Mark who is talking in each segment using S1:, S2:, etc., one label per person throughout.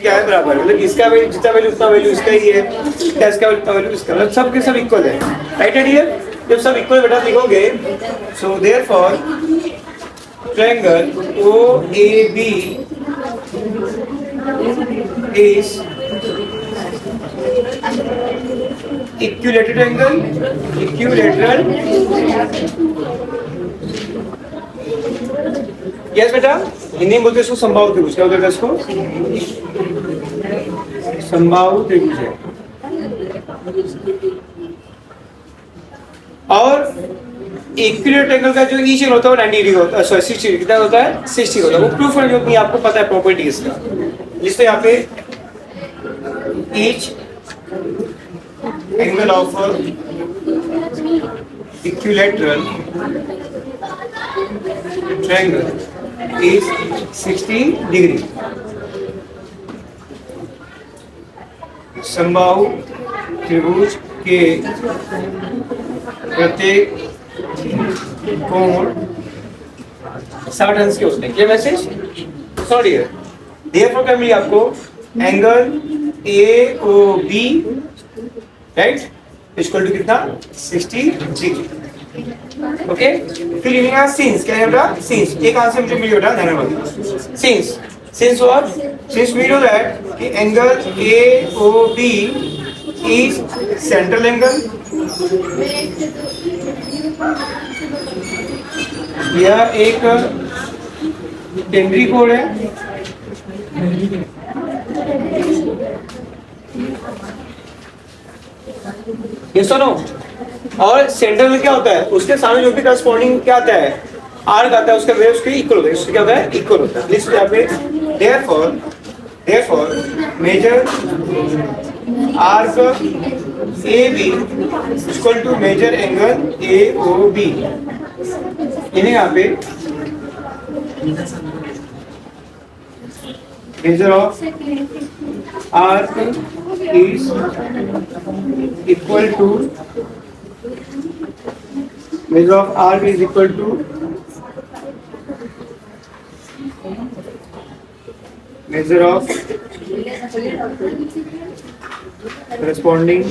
S1: क्या है बराबर, मतलब इसका वैल्यू जितना वैल्यू उतना वैल्यू इसका ही है, क्या इसका वैल्यू उतना वैल्यू इसका, मतलब सब के सब इक्वल है, राइट है डियर। जब सब इक्वल बेटा लिखोगे, so therefore triangle OAB is equilateral triangle, equilateral. Yes बेटा, हिंदी में बोलते हैं इसको समबाहु त्रिभुज, क्या बोलते हैं इसको, समबाहु त्रिभुज है। और इक्विलैटरल ट्रायंगल का जो ईच एंगल होता है वो 90 डिग्री होता है, सॉरी 60 डिग्री, कितना होता है 60 होता है। वो प्रूफ करने की आपको पता है प्रॉपर्टी इसका, जिससे यहाँ पे each angle of equilateral triangle is 60 degree. समबाहु त्रिभुज के प्रत्येक कोण 60 अंश के होते हैं। क्या मैसेज, सॉरी है। देयरफॉर क्या मिली आपको, angle AOB right equal to कितना 60 डिग्री। ओके, फिर लिखना सिंस, क्या है बेटा सिंस, एक आंसर मुझे मिली बेटा, धन्यवाद। Since, since what, since we know that कि angle AOB is central angle, यह एक केंद्रीय कोण है, ये सुनो। और सेंट्रल में क्या होता है, उसके सामने जो भी करस्पॉन्डिंग क्या आता है, आर्क आता है, उसका वेव उसके इक्वल होता है, उससे क्या होता है इक्वल होता है। लिस्ट यहाँ पे therefore measure arc AB equal to measure angle AOB। इन्हें यहाँ पे measure of arc is equal to, measure of arc is equal to measure of corresponding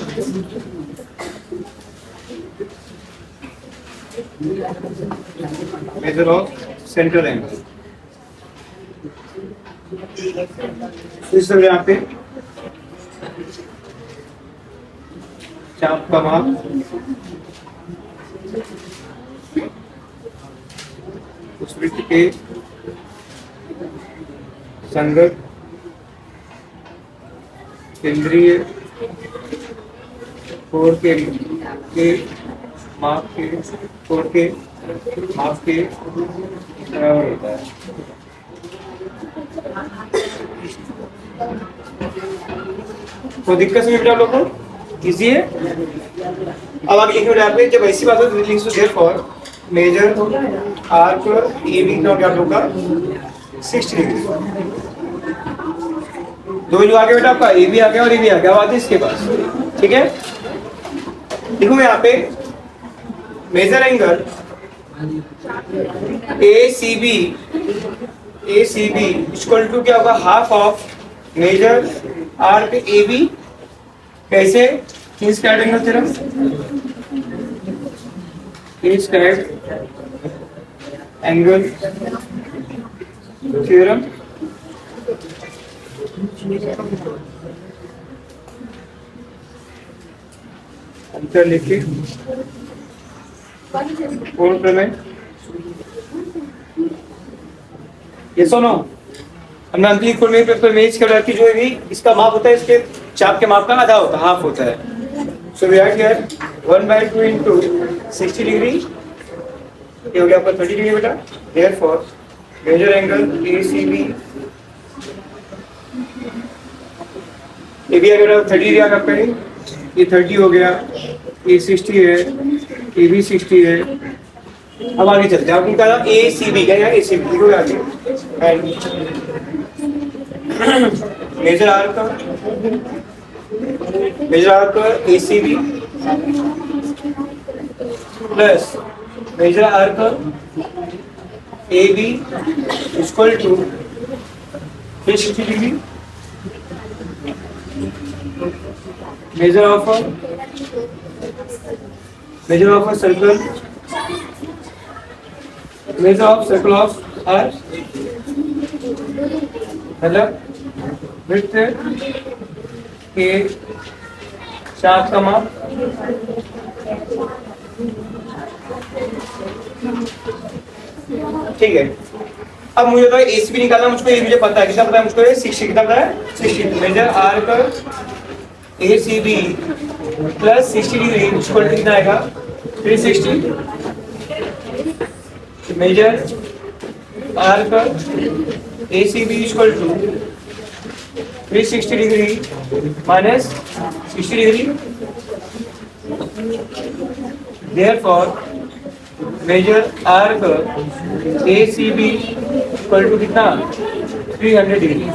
S1: measure of central angle। इस तरह यहाँ पे चाप का माप उस वृत्त के संगत केंद्रीय कोण के माप के कोण के माप के बराबर होता है। तो दिक्कत समझ में आप लोगों को इजी है। अब आगे लिखने में आपके जब ऐसी बात हो तो लिख so therefore measure arc AB का क्या होगा 60 डिग्री। दो वैल्यू आ गया बेटा आपका, AB आ गया और AB आ गया, बात है इसके पास, ठीक है। देखो मैं यहाँ पे measure angle ACB equal to क्या होगा half of measure arc AB। कैसे, square angle theorem, square angle theorem. अंतर लिखे कोण प्रमेय। ये सुनो, हमने अंतरिक कोण में पेपर में इसके की जो भी इसका माप होता है, इसके चाप के माप का आधा होता है, हाफ होता है। So we write here 1/2 into 60 degree, ये हो गया आपका 30 डिग्री बेटा। देयरफॉर मेजर एंगल ACB ये भी अगर 30 डिग्री आगे आपका ये 30 हो गया, ये 60 है, ये भी 60 है। अब आगे चलते हैं, आपने कहा ACB क्या है, ACB को आगे measure arc ACB plus measure arc AB equal to 60 degree measure of a circle, measure of circle of R, मतलब width के शाफ्ट का माप, ठीक है। अब मुझे तो एसी भी निकालना, मुझको ये मुझे पता है, कितना पता है मुझको, ये 60 कितना पता है 60। मेजर आर का ACB plus 60 degree equal to कितना आएगा 360। मेजर आर का ACB equal to 360 degree minus 60 degree, therefore measure are का ACB इक्वल टू कितना 300 degree.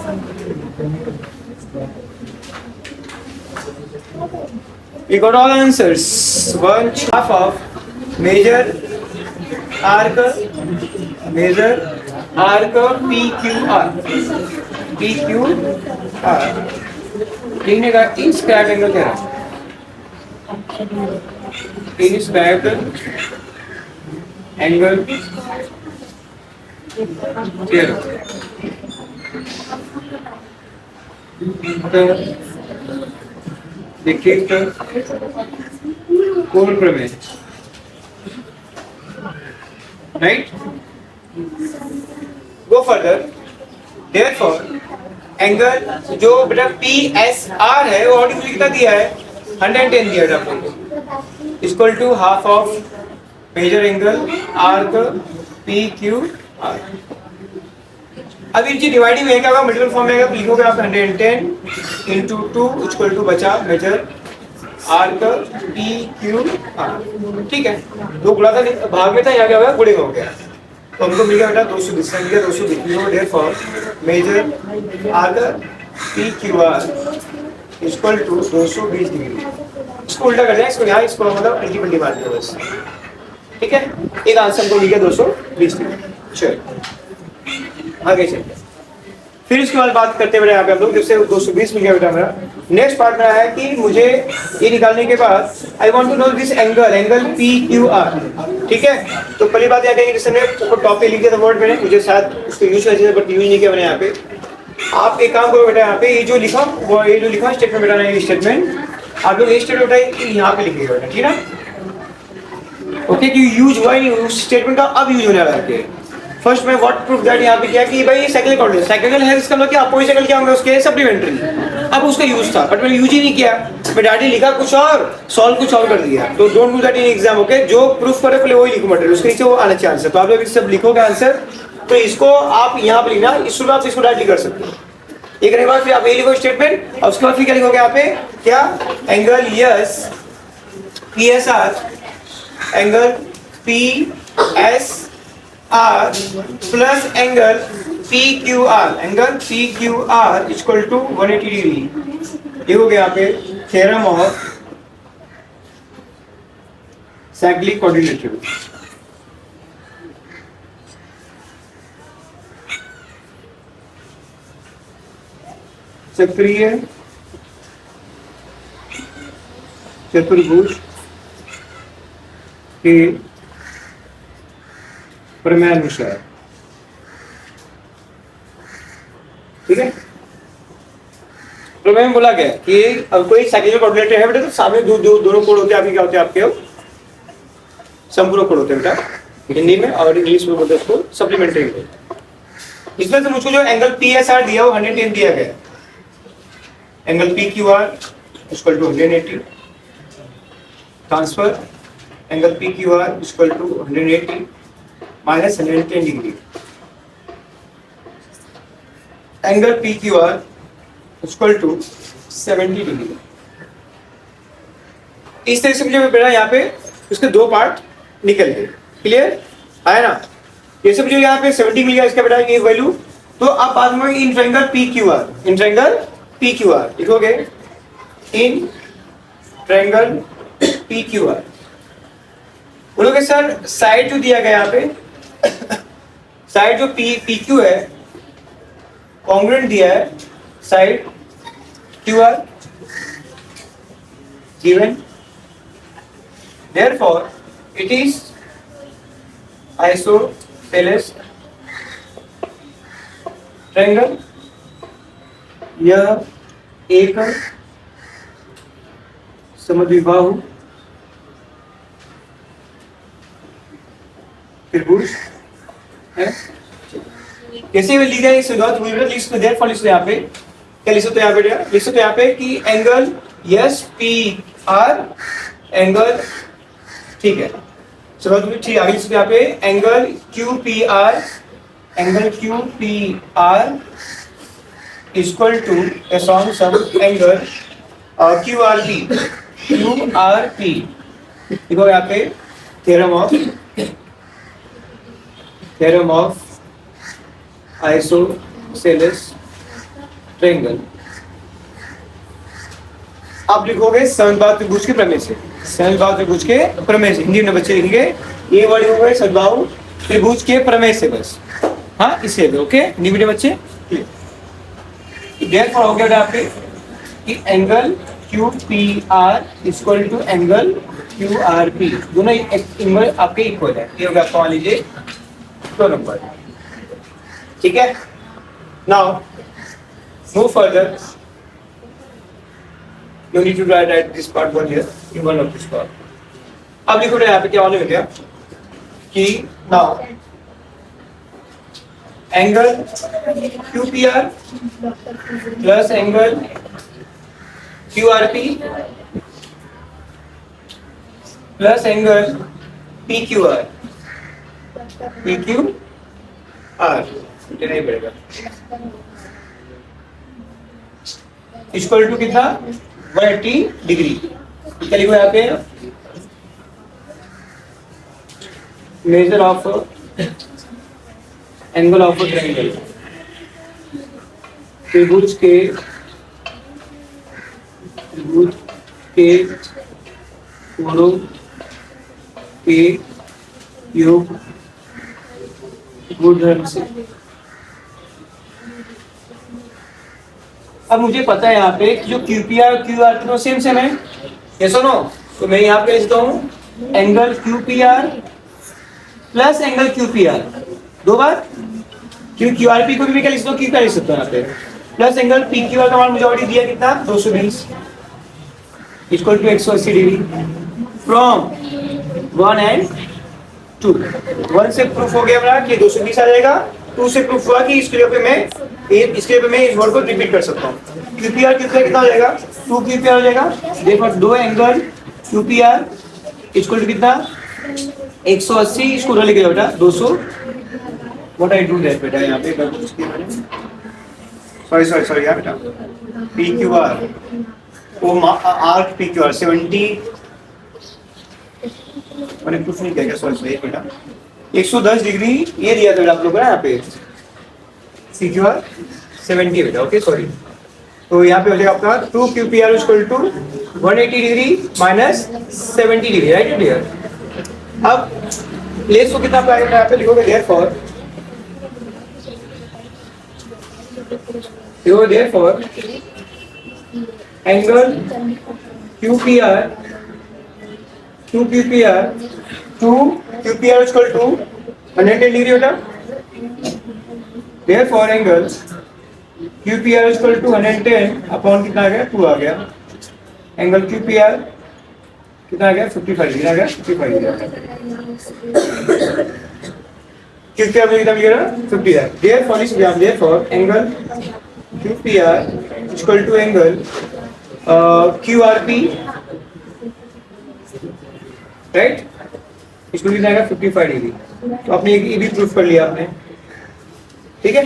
S1: We got all answers. One half of measure R का PQR लिखने का inscribe angle क्या है, इंस्क्राइब एंगल क्लियर। देखिए कोण प्रमेय, right. Go further, therefore angle जो बेटा PSR है वो ऑलरेडी मुझे कितना दिया है 110 दिया है आपको, equal to half of measure angle R का PQR। अब इनकी डिवाइडिंग में क्या होगा, मल्टीपल फॉर्म में लिखोगे आप 110 इंटू 2 इक्वल टू बचा मेजर R का PQR, ठीक है। दो गुणा था भाग में था, यहाँ क्या होगा गुणे हो गया, तो हमको मिल गया बेटा 220 मिल गया 220। देयरफॉर मेजर R का PQR इक्वल टू 220 डिग्री। इसको उल्टा कर दें, इसको यहाँ इसको मतलब अल्टीमेटली मार दो बस, ठीक है। एक आंसर को मिल गया 220 डिग्री। चलो आगे चलते हैं, फिर इसके बाद बात करते हैं यहाँ पे हम लोग, जैसे 220 मिल गया बेटा मेरा। नेक्स्ट पार्ट में है कि मुझे ये निकालने के बाद I want to know this angle PQR, ठीक है। तो पहली बात यहाँ कहेंगे, जैसे मैंने टॉप पे लिख दिया था वर्ड मैंने, मुझे शायद उसको यूज कर बट यूज नहीं किया मैंने यहाँ पे। आप एक काम करो बेटा, यहाँ पे ये जो लिखा वो ये जो लिखा स्टेटमेंट बेटा नहीं, स्टेटमेंट आप लोग ये स्टेटमेंट बेटा यहाँ पे लिखिएगा बेटा, ठीक है। ओके, कि यूज हुआ ही नहीं उस स्टेटमेंट का, अब यूज होने वाला है। फर्स्ट में व्हाट प्रूफ दैट यहाँ पे किया कि भाई ये साइक्लिक कोऑर्डिनेट, साइक्लिकल है इसका मतलब कि अपोजिट साइकिल क्या होंगे उसके सप्लीमेंट्री। अब उसका यूज था बट मैंने यूज ही नहीं किया, मैं डायरेक्टली लिखा कुछ और सॉल्व कुछ और कर दिया। तो don't do that in exam, okay. जो प्रूफ करे पहले वही लिखो मटेरियल, उसके नीचे वो आना चाहिए आंसर। तो आप लोग इस सब लिखोगे आंसर, तो इसको आप यहाँ पे लिखना, इसको आप इसको डायरेक्टली कर सकते हो। एक करने के बाद फिर आप ये लिखो स्टेटमेंट, और उसके बाद फिर क्या लिखोगे यहाँ पे, क्या angle yes PSR, angle PSR plus angle PQR equal to 180 degree. ये हो गया यहाँ पे थ्योरम ऑफ साइक्लिक कोऑर्डिनेटर। चक्रीय चतुर्भुज के प्रमेय अनुसार, ठीक है। प्रमेय में बोला गया कि अब कोई साइक्लिक कोऑर्डिनेटर है बेटा, तो सामने दोनों कोण होते हैं आपके, क्या होते हैं आपके संपूरक कोण होते हैं बेटा हिंदी में, और इंग्लिश में बोलते हैं उसको सप्लीमेंट्री कोण। इसमें से मुझको जो एंगल PSR दिया वो 110 दिया गया, angle PQR equal to 180, transfer angle PQR equal to 180 minus 110 degree, angle PQR equal to 70 degree. इस तरह से मुझे बेटा यहाँ पे उसके दो पार्ट निकल गए, क्लियर है ना। जैसे मुझे यहाँ पे 70 मिल गया इसका बेटा ये वैल्यू, तो अब बाद में इन ट्रायंगल PQR लिखोगे, इन ट्रायंगल PQR बोलोगे सर साइड जो दिया गया यहाँ पे साइड जो PQ है कॉन्ग्रुएंट दिया है side QR, given. Therefore, it is isosceles triangle. यह एक समद्विबाहु त्रिभुज है। कैसे लिख जाए इस शुरुआत हुई है, लिख सकते देयरफॉर लिख सकते यहाँ पे क्या लिख सकते यहाँ पे लिख सकते यहाँ पे कि angle S P R angle, ठीक है चलो ठीक आगे लिख सकते यहाँ पे angle Q P R, angle Q P R equal to song some angle Q R P, Q R P देखो यहाँ पे थ्योरम ऑफ आइसोसेलेस ट्रायंगल। आप लिखोगे समबाहु त्रिभुज के प्रमेय से, समबाहु त्रिभुज के प्रमेय से, हिंदी में बच्चे लिखेंगे ये वर्ड हो गए समबाहु त्रिभुज के प्रमेय से बस, हाँ इसे ओके हिंदी मीडियम बच्चे। देयरफॉर हो गया आपके कि angle Q P R equal to angle Q R P, दोनों एंगल आपके इक्वल है, ये हो गया आपको मान लीजिए दो नंबर, ठीक है। Now move further, you need to write this part one here in one of this part. अब लिखो यहाँ पे क्या वाले हो गया कि now angle QPR plus angle QRP plus angle PQR, PQR इतना ही पड़ेगा इक्वल टू कितना 180 डिग्री। क्या लिखो यहाँ पे measure of angle of triangle, त्रिभुज के कोणों के योग गुणधर्म से। अब मुझे पता है यहाँ पे जो QPR QR दोनों सेम है, ये सुनो तो मैं यहाँ पे लिखता हूँ angle QPR plus angle QPR दो बार, QRP को भी क्या लिख सकता हूँ, QPR लिख सकता हूँ यहाँ पे प्लस एंगल PQR का मान मुझे ऑलरेडी दिया कितना 220 equal to 180 degree from 1 and 2। 1 से प्रूफ हो गया मेरा कि 220 आ जाएगा, 2 से प्रूफ हुआ कि इसके लिए मैं इस वर्ड को रिपीट कर सकता हूँ। QPR कितना हो जाएगा 2 QPR हो जाएगा, देखो दो एंगल QPR इक्वल टू कितना 180, इसको उधर लेके जाओ बेटा 200। व्हाट आई डू दैट बेटा यहाँ पे सॉरी यार बेटा PQR वो आर्क PQR 70 मैंने कुछ नहीं किया, सॉरी बेटा 110 डिग्री ये दिया था आप लोगों को यहाँ पे PQR 70 बेटा, ओके सॉरी। तो यहाँ पे हो जाएगा आपका 2 QPR equal to 180 degree minus 70 degree, right dear. अब प्लेस को कितना पाएगा यहाँ पे लिखोगे therefore angle QPR 2 QPR equal to 110 degree बेटा, therefore angle QPR equal to 110 upon कितना आ गया 2 आ गया, एंगल QPR कितना आ गया 55 डिग्री आ गया, 55 डिग्री QPR में कितना मिलेगा 50 है। therefore angle QPR equal to angle QRP, right, इसको कितना आएगा 55 डिग्री। तो आपने ये भी प्रूफ कर लिया आपने, ठीक है।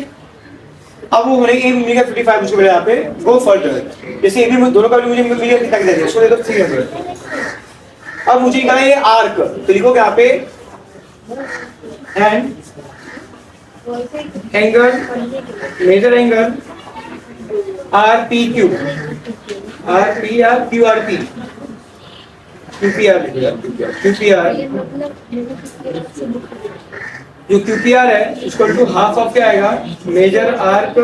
S1: अब वो बोलेंगे ये मिलेगा 55 उसको यहाँ पे गो फर्दर, जैसे ये भी दोनों का भी मुझे मिलेगा कितना कितना दे इसको दे दो 300। अब मुझे निकालना है आर्क, तो लिखोगे यहाँ पे and angle measure angle RPQ QRP QPR जो QPR है इसको टू हाफ ऑफ क्या आएगा मेजर आर्क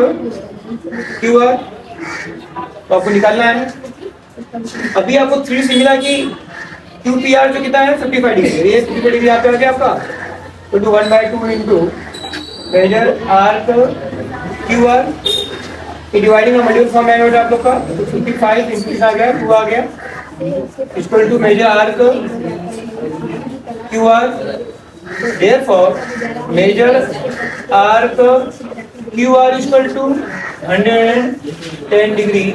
S1: QR, तो आपको निकालना है अभी आपको 3 से मिला कि QPR जो कितना है 55 डिग्री, ये 55 डिग्री यहाँ पे आ गया आपका, तो 1/2 into major arc QR, dividing multiple form में आप लोग का, तो 55 इंटू आ गया 2 आ गया equal to major arc QR, therefore measure arc QR equal to 110 डिग्री।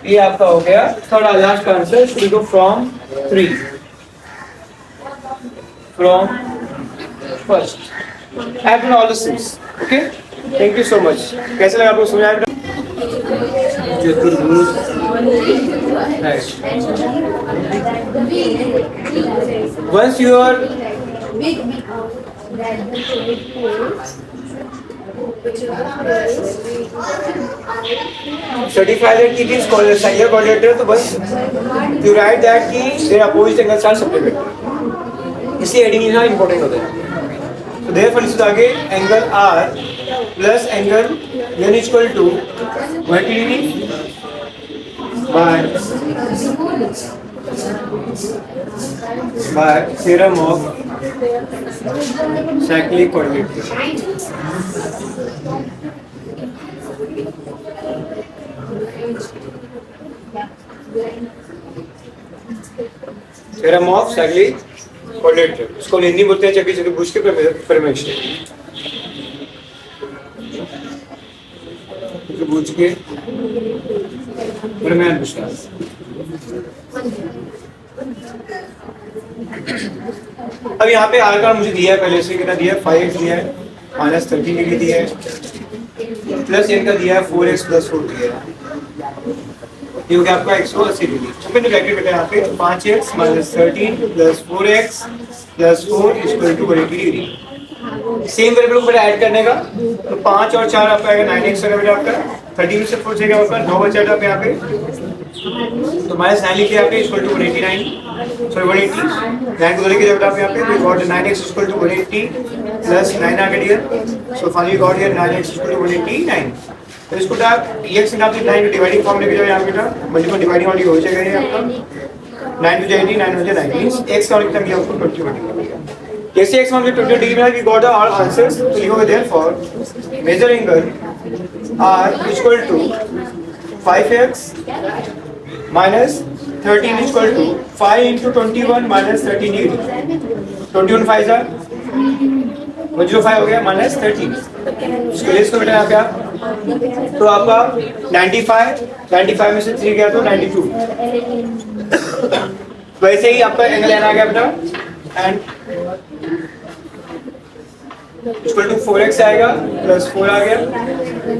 S1: ये आपका हो गया थोड़ा last answer. Should go from 3 from first have done all the things. Okay, thank you so much. कैसे लगा आपको, समझ आया? चतुर्भुज once you are certify that it is called a Sanger quadrature, तो बस you write that कि their opposite angles are supplementary, इसलिए एडिंग यहाँ इंपॉर्टेंट होता है। तो therefore इससे आगे angle R plus angle N equal to 180 degree by theorem of cyclic quadrature। theorem of cyclic quadrature, इसको हिंदी बोलते हैं चतुर्भुज के प्रमेय। चतुर्भुज के प्रमेय अनुसार अब यहाँ पे आर का मुझे दिया है पहले से, कितना दिया है 5x दिया है, -13 डिग्री दिया है, प्लस इनका दिया है 4x + 4 दिया है, ये हो गया आपका 180 डिग्री। तो मैंने ब्रैकेट बैठा यहाँ पे 5x - 13 + 4x + 4 = 180 degree. Same variable को ऐड करने का, तो 5 और 4 आपका आएगा 9x का बेटा आपका, 13 से 4 जाएगा आपका 9 बचा था यहाँ पे, तो -9 लिखे यहाँ पे इक्वल टू 189, सॉरी 180, 9 को लेके जब आप यहाँ पे we got 9x equal to 180 plus 9 आ गया, so finally we got here 9x equal to 189। तो इसको आप x से आप 9 को डिवाइडिंग फॉर्म लेके जाओ यहाँ पे, मल्टीपल डिवाइडिंग वाली हो जाएगा ये आपका 9 to 80, 9 to 90 मींस x का कितना मिला आपको 20 डिग्री। कैसे x मान के 20 डिग्री में वी गॉट ऑल आंसर्स, तो लिखोगे therefore major angle r equal to 5x - 13 equal to 5 into 21 - 13 degree, 21 5 जा 105 हो गया -13, इसको लेस को बेटा यहाँ पे आप, तो आपका 95 में से 3 गया तो 92, वैसे ही आपका एंगल आ गया बेटा एंड इक्वल टू 4x आएगा प्लस 4 आ गया,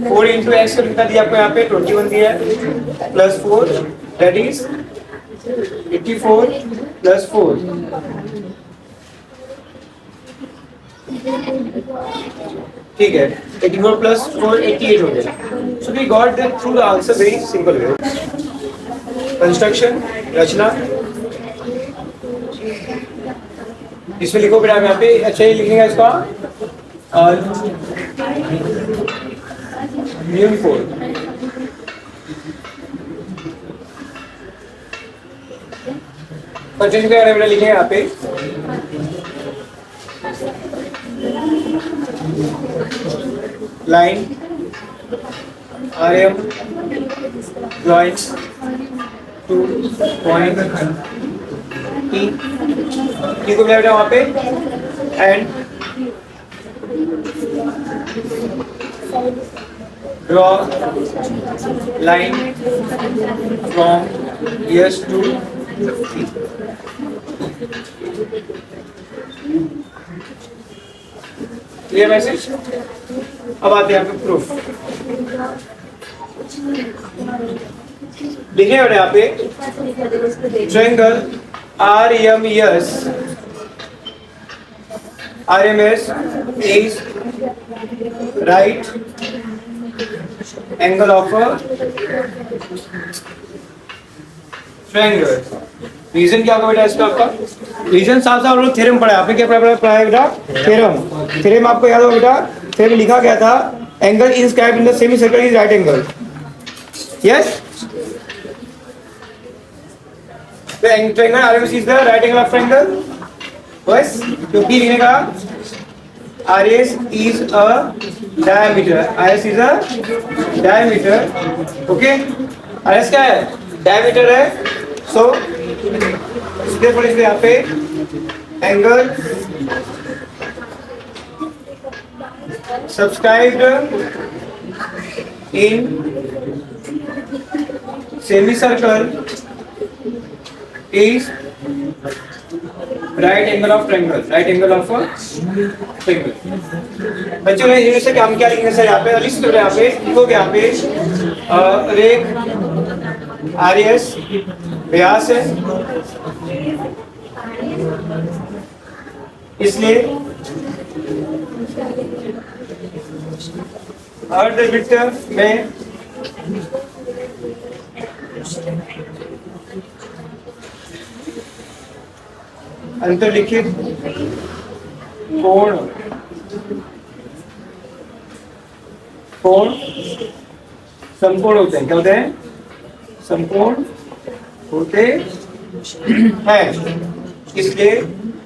S1: 4 into x का कितना दिया आपको यहाँ पे 21 दिया है प्लस 4 दैट इज 84 प्लस 4, ठीक है 84 प्लस 4 88 हो गया। So we got that through the answer very simple way. Construction रचना इसमें लिखो बेटा यहाँ पे, अच्छा ही लिखेंगे इसका न्यून फोर, कंस्ट्रक्शन का बेटा लिखेंगे यहाँ पे line RM joins to point T को मिला बेटा वहाँ पे and draw line from S to T। Clear message? अब आते हैं यहाँ पे प्रूफ। लिखे और यहाँ पे triangle RMS is right angle of a triangle। Reason क्या होगा बेटा इसका? आपका रीजन साफ साफ लोग थ्योरम पढ़ा है आपने, क्या पढ़ा है बेटा? थ्योरम आपको याद होगा बेटा, थ्योरम लिखा गया था angle inscribed in the semi circle is right angle. Yes, triangle RMS is the right angle of triangle, बस तो बी लिखने का RS is a diameter. RS is a diameter. Okay. RS क्या है? Diameter है. So इसलिए पढ़े यहाँ पे angle subscribed in semicircle is right angle of triangle, right angle of triangle. बच्चों ने इनसे हम क्या लिखेंगे सर? यहाँ पे लिख दो, यहाँ पे लिखोगे, यहाँ पे रेख RS व्यास है, इसलिए अर्धवृत्त में अंतर्लिखित कोण समकोण होते हैं। क्या होते हैं? समकोण होते हैं। इसलिए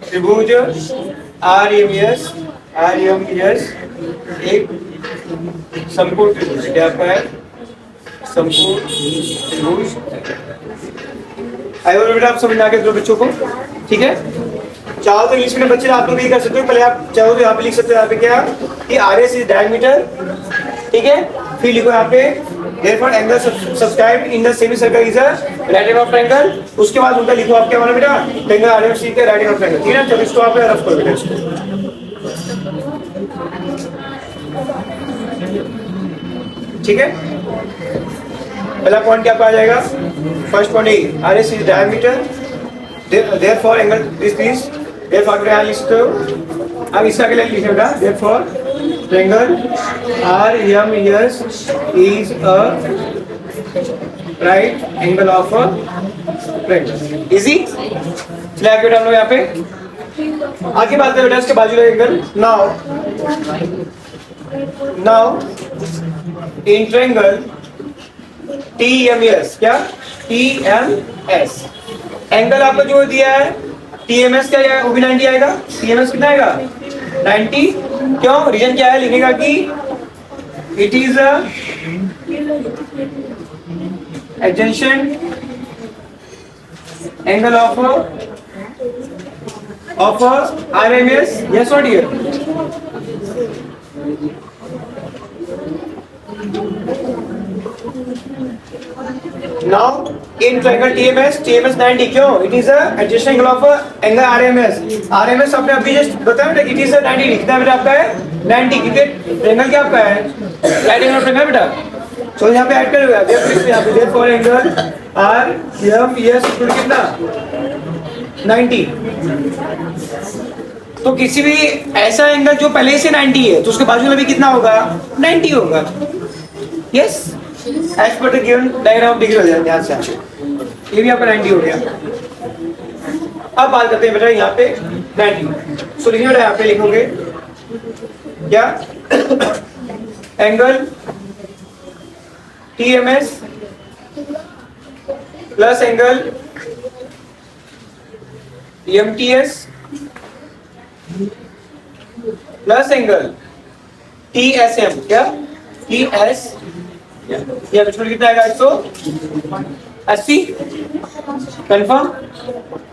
S1: त्रिभुज RMS एक समकोण त्रिभुज। क्या है? समकोण त्रिभुज। आई होप बेटा आप समझ आ गए दो बच्चों को, ठीक है? चाहो तो इंग्लिश में बच्चे आप लोग भी कर सकते हो, पहले आप चाहो तो यहाँ पे लिख सकते हो, यहाँ पे क्या कि RS इज डायमीटर, ठीक है? फिर लिखो यहाँ पे therefore angle subscribed in the semicircle is a right angle of triangle। उसके बाद उनका लिखो आप क्या होना बेटा? ट्रायंगल RMS के राइट एंगल ऑफ ट्रायंगल, ठीक है? चलो इसको आप रफ करो बेटा इसको, ठीक है? पहला पॉइंट क्या आ जाएगा? First point RS is diameter, therefore angle this therefore क्या लिख सकते हो? अब इसका क्या लिखेगा? therefore triangle RMS is a right angle of a triangle। easy? चलिए आगे बेटा हम लोग यहाँ पे आगे बात करें बेटा इसके बाजू का angle. now in triangle TMS, क्या? TMS एंगल आपको जो दिया है TMS क्या है? वो भी 90 आएगा। TMS कितना आएगा? 90। क्यों? रीजन क्या है? लिखेगा कि it is adjacent angle of RMS। yes or dear? Now in triangle TMS 90, क्यों? It is a adjacent angle of angle RMS। RMS आपने अभी जस्ट बताया बेटा, it is a 90 कितना बेटा आपका है? 90, क्योंकि ट्रायंगल क्या आपका है? राइट एंगल ऑफ ट्रायंगल बेटा। तो यहाँ पे ऐड कर लो, यहाँ पे therefore angle RMS कितना? 90। तो किसी भी ऐसा एंगल जो पहले से 90 है तो उसके बाजू में भी कितना होगा? 90 होगा। Yes, as per the given diagram degree हो जाए ध्यान से। ये भी आपका 90 हो गया। अब बात करते हैं बेटा यहाँ पे 90। सो लिखिए यहाँ पे लिखोगे क्या? Angle TMS plus angle MTS plus angle TSM, क्या? TS या कितना आएगा? 180। कंफर्म?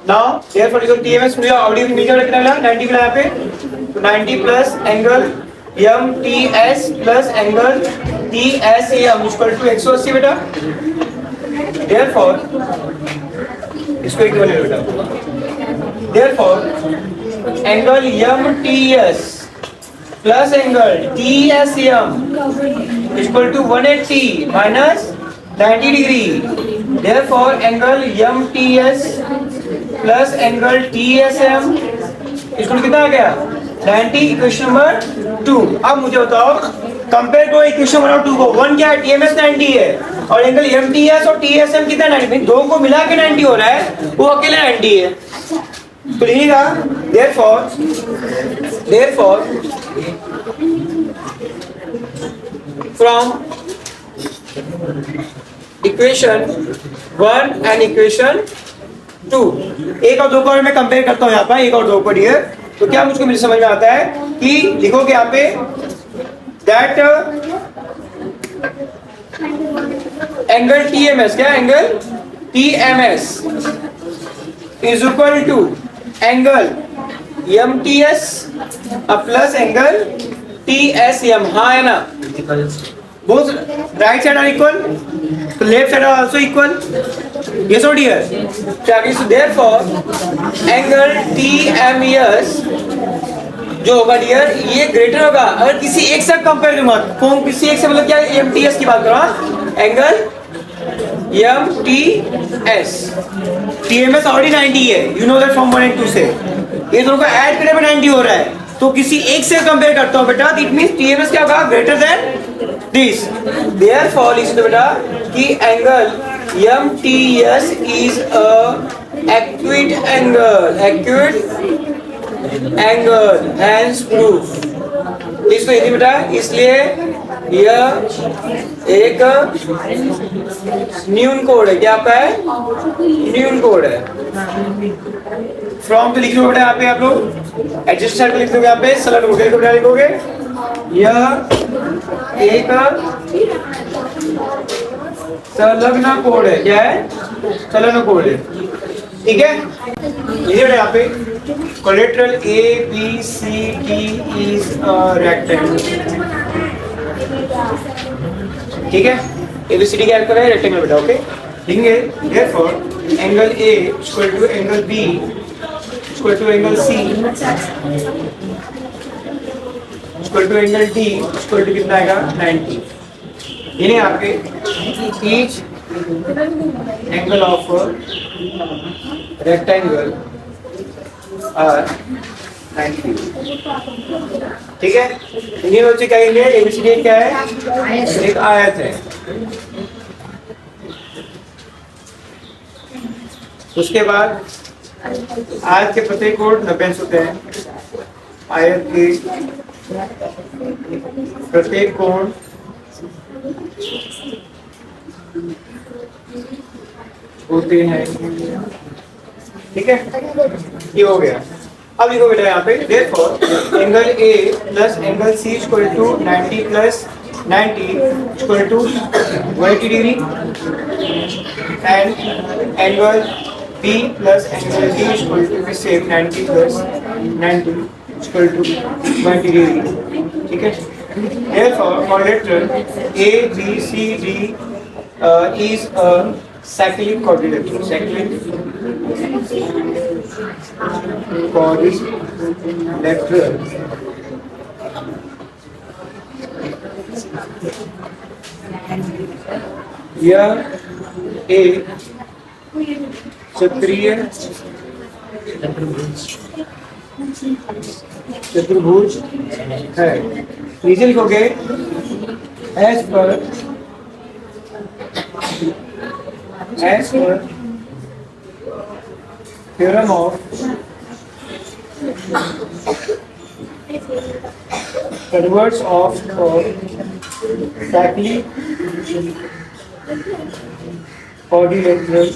S1: नाउ देयरफॉर TMS मुझे ऑलरेडी मिल गया कितना मिला? 90 मिला यहाँ पे। तो 90 plus angle MTS plus angle TSM equal to 180 बेटा। देयरफॉर इसको इक्वल ले बेटा। Therefore angle MTS plus angle TSM equal to 180 minus 90 degree. Therefore angle MTS plus angle TSM equal कितना आ गया? 90। Equation number 2। अब मुझे बताओ कंपेयर करो इक्वेशन 1 और 2 को। 1 क्या है? TMS 90 है और एंगल MTS और TSM कितना 90? दो को मिला के 90 हो रहा है, वो अकेले 90 है। तो लिखिएगा therefore from equation 1 and equation 2। एक और दो को मैं कंपेयर करता हूँ यहाँ पर, एक और दो को डियर, तो क्या मुझको मुझे समझ में आता है कि लिखोगे यहाँ पे दैट एंगल TMS, क्या angle TMS is equal to angle MTS plus angle TSM। हाँ है ना, both right side are equal, तो left side are also equal, yes और dear. So therefore angle TMS जो होगा डियर ये ग्रेटर होगा, अगर किसी एक से कंपेयर करूंगा, कौन किसी एक से मतलब क्या, MTS की बात करो, एंगल MTS, TMS ऑलरेडी 90 है, you know that from 1 and 2 से, ये दोनों का ऐड करने में 90 हो रहा है, तो किसी एक से कंपेयर करता हूं बेटा, इट मींस TMS क्या होगा, ग्रेटर देन दिस। देयरफॉर लिख दो बेटा कि angle MTS is a acute angle, hence proof. इसको हिंदी बेटा, इसलिए यह एक न्यून कोड है, क्या आपका है, न्यून कोड है। फ्रॉम तो लिख लो बेटा यहाँ पे आप लोग, एडजस्ट साइड लिख दोगे यहाँ पे, सलन होटल को बेटा लिखोगे, यह एक संलग्न कोड है, क्या है, संलग्न कोड है, ठीक है। ये बेटा यहाँ पे collateral ABCD is a rectangle, ठीक है, ABCD क्या है, रेक्टेंगल बेटा, ओके। लिखेंगे therefore angle A equal to angle B equal to angle C equal to angle D equal to कितना आएगा, 90। इन्हें आपके each angle of rectangle are 90, ठीक है। इन्हीं बच्चे क्या कहेंगे, ABCD क्या है, एक आयत है। उसके बाद आयत के प्रत्येक कोण 90 अंश होते हैं, आयत के प्रत्येक कोण होते हैं, ठीक है, ये हो गया। अब लिखो बेटा यहाँ पे therefore angle A plus angle C equal to 90 plus 90 equal to 180 degree, and angle B plus angle D equal to भी same 90 plus 90 equal to 180 degree, ठीक है। Therefore quadrilateral ABCD is a cyclic quadrilateral, cyclic quadrilateral यह एक चक्रीय चतुर्भुज है। नीचे लिखोगे as per theorem of converse of cyclic quadrilateral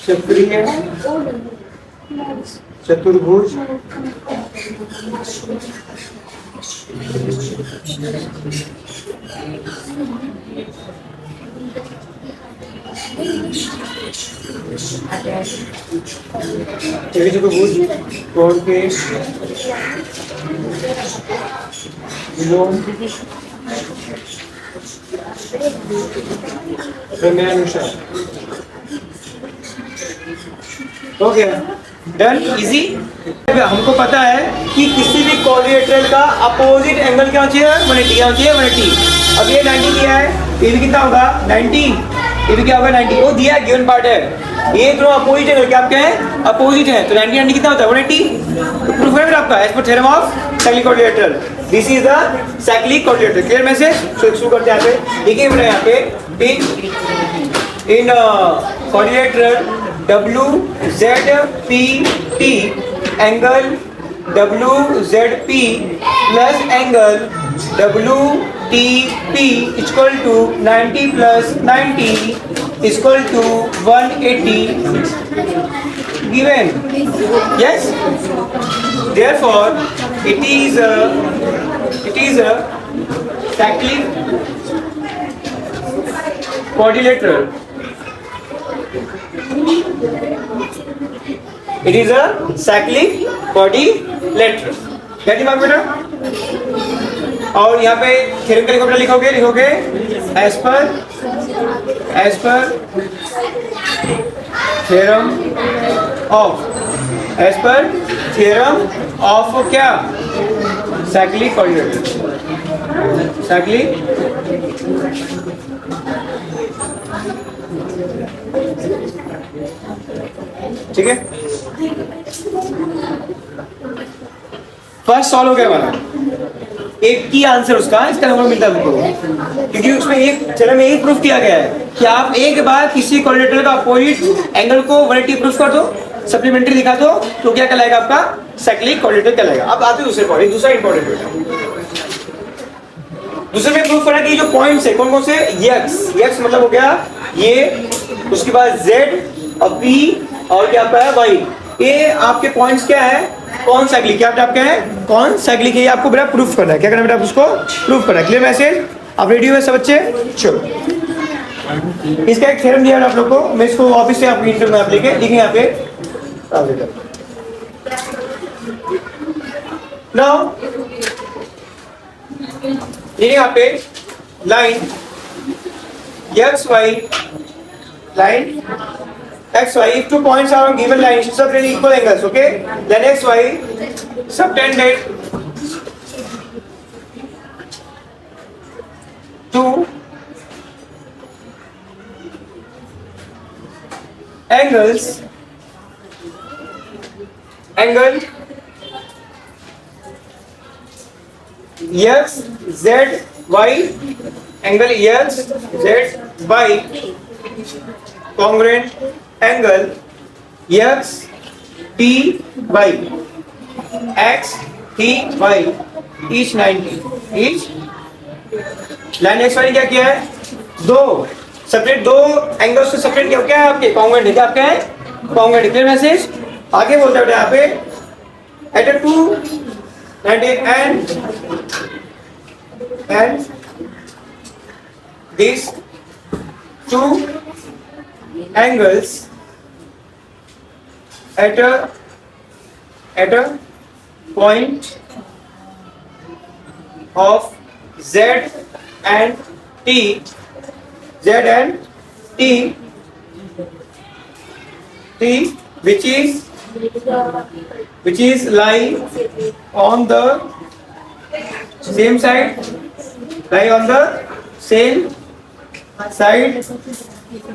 S1: चक्रीय चतुर्भुज चतुर्भुज कोण के विलोम प्रमेयानुसार हो गया, डन, इजी। हमको पता है कि किसी भी क्वाड्रिलेटरल का अपोजिट एंगल क्या चाहिए, 180 क्या चाहिए, 180। अब ये 90 दिया है, ये भी कितना होगा 90, ये भी क्या होगा 90, वो दिया है, गिवन पार्ट है। ये दोनों अपोजिट एंगल क्या आपके हैं, अपोजिट है, तो 90 90 कितना होता है 180। तो प्रूफ है आपका as per theorem of cyclic quadrilateral, this is the cyclic quadrilateral. Clear message, शुरू करते हैं यहाँ पे, देखिए बेटा यहाँ पे in quadrilateral WZPT angle WZP plus angle TP equal to 90 plus 90 equal to 180 given. Yes. Therefore, it is a cyclic quadrilateral. It is a cyclic quadrilateral. क्या दिमाग बेटा? और यहाँ पे थ्योरम का लिखोगे as per theorem of क्या? cyclic quadrilateral. cyclic ठीक है, फर्स्ट सॉल्व हो गया हमारा। एक की आंसर उसका इसका नंबर मिलता है हमको, क्योंकि उसमें एक चरण में एक प्रूफ किया गया है कि आप एक बार किसी कोऑर्डिनेटर का अपोजिट एंगल को 180 प्रूफ कर दो, सप्लीमेंट्री दिखा दो, तो क्या कहलाएगा आपका? साइक्लिक कोऑर्डिनेटर कहलाएगा। अब आते हैं दूसरे पॉइंट, दूसरा इंपॉर्टेंट बेटा। दूसरे में प्रूफ करा कि जो पॉइंट्स है कौन कौन से? यक्स मतलब हो गया ये, उसके बाद जेड और पी और क्या आपका है वाई। ये आपके पॉइंट्स क्या है? कौन साइक्लिक, क्या आपका है? कौन साइक्लिक है, ये आपको बेटा प्रूफ करना है। क्या करना है बेटा? उसको प्रूफ करना है। Clear message? आप रेडी हो सब बच्चे? चलो, इसका एक थ्योरम दिया है आप लोग को, मैं इसको ऑफिस से आपकी इंटर में आप लिखे यहाँ पे। नाउ ये यहाँ पे line X Y, line XY, if two points are on given line, should subtend equal angles, okay? Then XY subtended to angles, angle X, Z, Y, angle X, Z, Y, congruent angle X T Y, X T Y each 90, each line x वाली क्या किया है? दो separate, दो angles से separate किया। क्या है आपके? कॉन्ग्रुएंट है। क्या आपका है? कॉन्ग्रुएंट। Clear message? आगे बोलते हैं यहाँ पे at a 290 and these two angles at a point of Z and T, which is lying on the same side,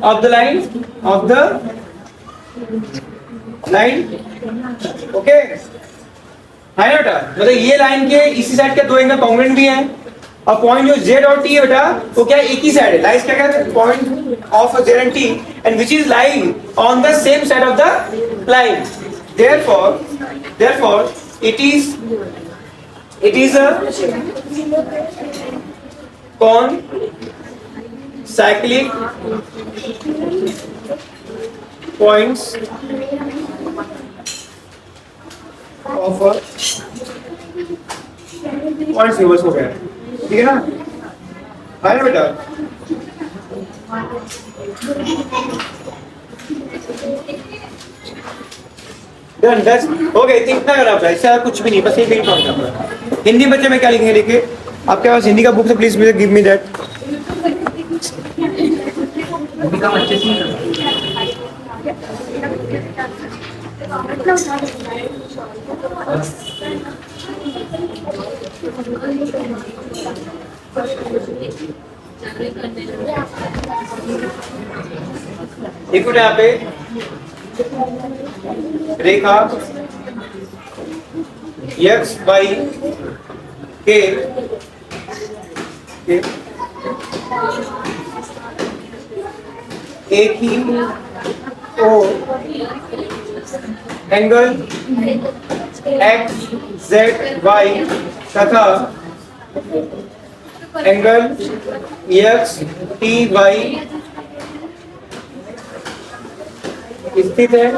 S1: of the line, okay है ना बेटा? मतलब ये लाइन के इसी साइड के दो एंगल कॉन्ग्रुएंट भी हैं, और पॉइंट जो Z और T है बेटा वो क्या एक ही साइड है, लाइज क्या कहते हैं? Point of Z and T and which is lying on the same side of the line. Therefore it is a cyclic points of a points reverse हो गया, ठीक है ना? है ना बेटा? दस हो गए, इतना करना पड़ा, इससे कुछ भी नहीं, बस एक ही काम करना पड़ा। हिंदी बच्चे में क्या लिखेंगे? लिखे आपके पास हिंदी का बुक है, प्लीज गिव मी दैट। एक मिनट यहाँ पे रेखा एक्स वाई के एक ही O angle X Z Y तथा एंगल एक्स टी वाई स्थित है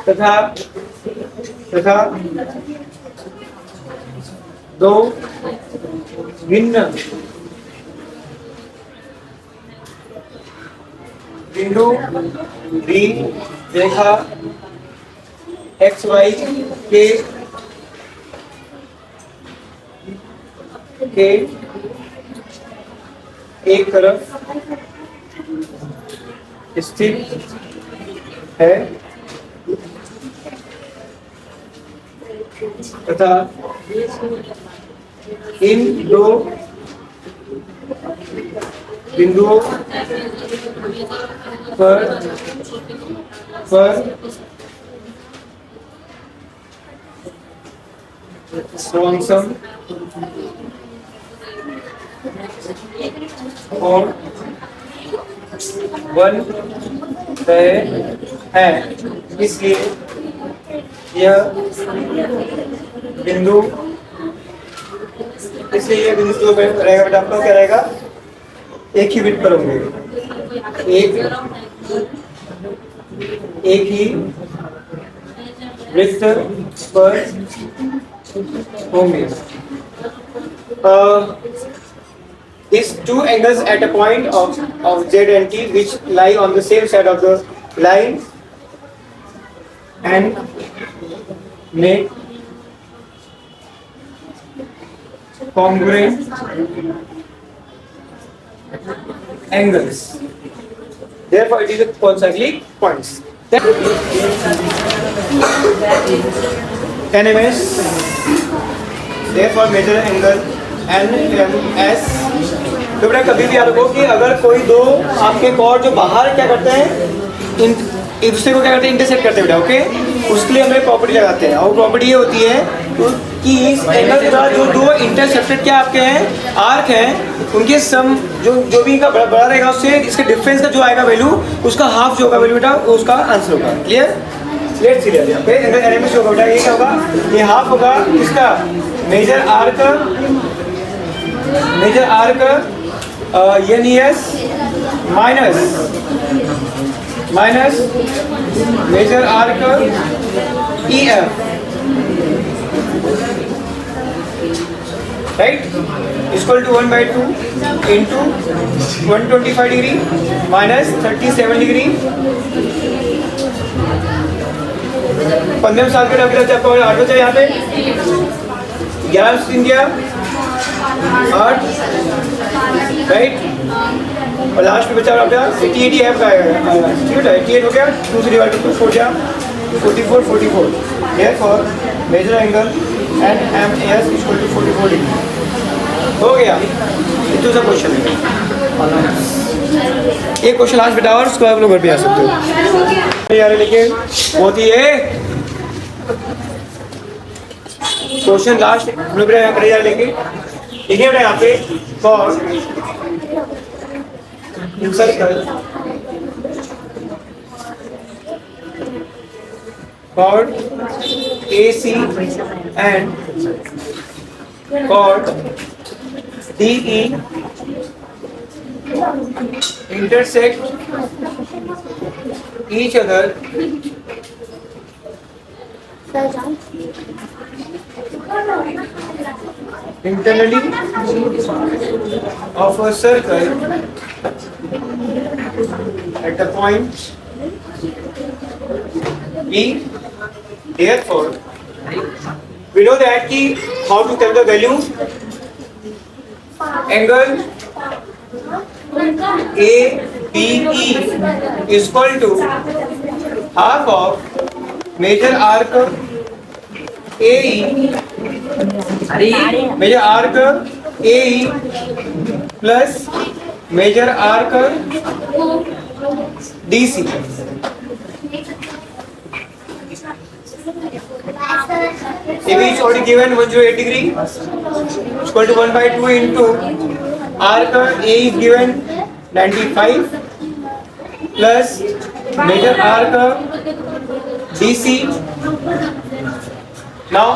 S1: तथा दो भिन्न बिंदु डी रेखा एक्स वाई के एक तरफ स्थित है तथा इन दो बिंदुओं पर स्वयं और बन रहे हैं, इसलिए यह बिंदु जो रहेगा बेटा आपका क्या रहेगा, एक ही बिट पर होंगे, एक ही वृत्त पर होंगे. These two angles at a point of Z and T which lie on the same side of the line and make congruent angles. Therefore, it is a concyclic points. NMS. Therefore, measure angle NMS. तो बेटा कभी भी याद रखो कि अगर कोई दो आपके कॉर्ड जो बाहर क्या करते हैं, एक दूसरे को क्या करते हैं, इंटरसेक्ट करते हैं बेटा. ओके, उसके लिए हम एक प्रॉपर्टी लगाते हैं और प्रॉपर्टी ये होती है कि इस एंगल के द्वारा जो दो इंटरसेप्टेड क्या आपके हैं आर्क हैं, उनके सम जो भी इनका बड़ा रहेगा उससे इसके डिफरेंस का जो आएगा वैल्यू, उसका हाफ जो होगा वैल्यू बेटा उसका आंसर होगा. Clear? Let's see that. Okay, NMS होगा बेटा, ये क्या होगा, ये हाफ होगा इसका major arc NES minus major arc EF, right, equal to 1/2 into 125 degree minus 37 degree. 15 साल के डॉक्टर आपको 8 बचा यहाँ पे 11 इंडिया 8, राइट, और लास्ट में बचा आपका 88 एफ का आएगा. ठीक है, 88 हो गया, 2 से डिवाइड टू 4 जा 44. Therefore major angle NMS equal to 44 degree हो गया. दूसरा क्वेश्चन है, एक क्वेश्चन लास्ट बेटा और उसके बाद आप लोग घर पे आ सकते हो यार. लेकिन बहुत ही है क्वेश्चन लास्ट हम लोग यहाँ कर यार. लेकिन देखिए बेटा यहाँ पे chord circle chord AC and chord DE intersect each other internally of a circle at the point B. Therefore, we know that ki how to tell the value. Angle ABE is equal to half of major arc AE, major arc AE plus major arc DC. AB is already given 108 degree equal to 1/2 into arc A is given 95 plus major arc DC. Now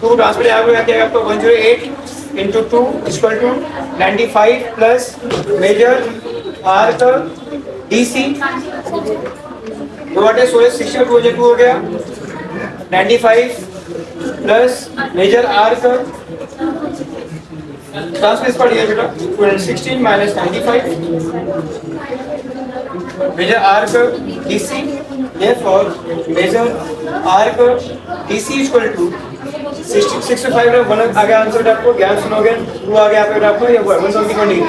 S1: 2 transfer यहाँ पे क्या आपको 108 into 2 equal to 95 plus major are का DC 2/16 2 हो गया 95 plus major are का transfer पड़ गया बेटा 216 माइनस 95 मेजर आर का डीसी therefore measure r का dc equal to 65 में 1 आ गया आंसर आपको ज्ञान सुनोगे 2 आ गया आपको ये 1 समथिंग 180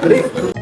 S1: good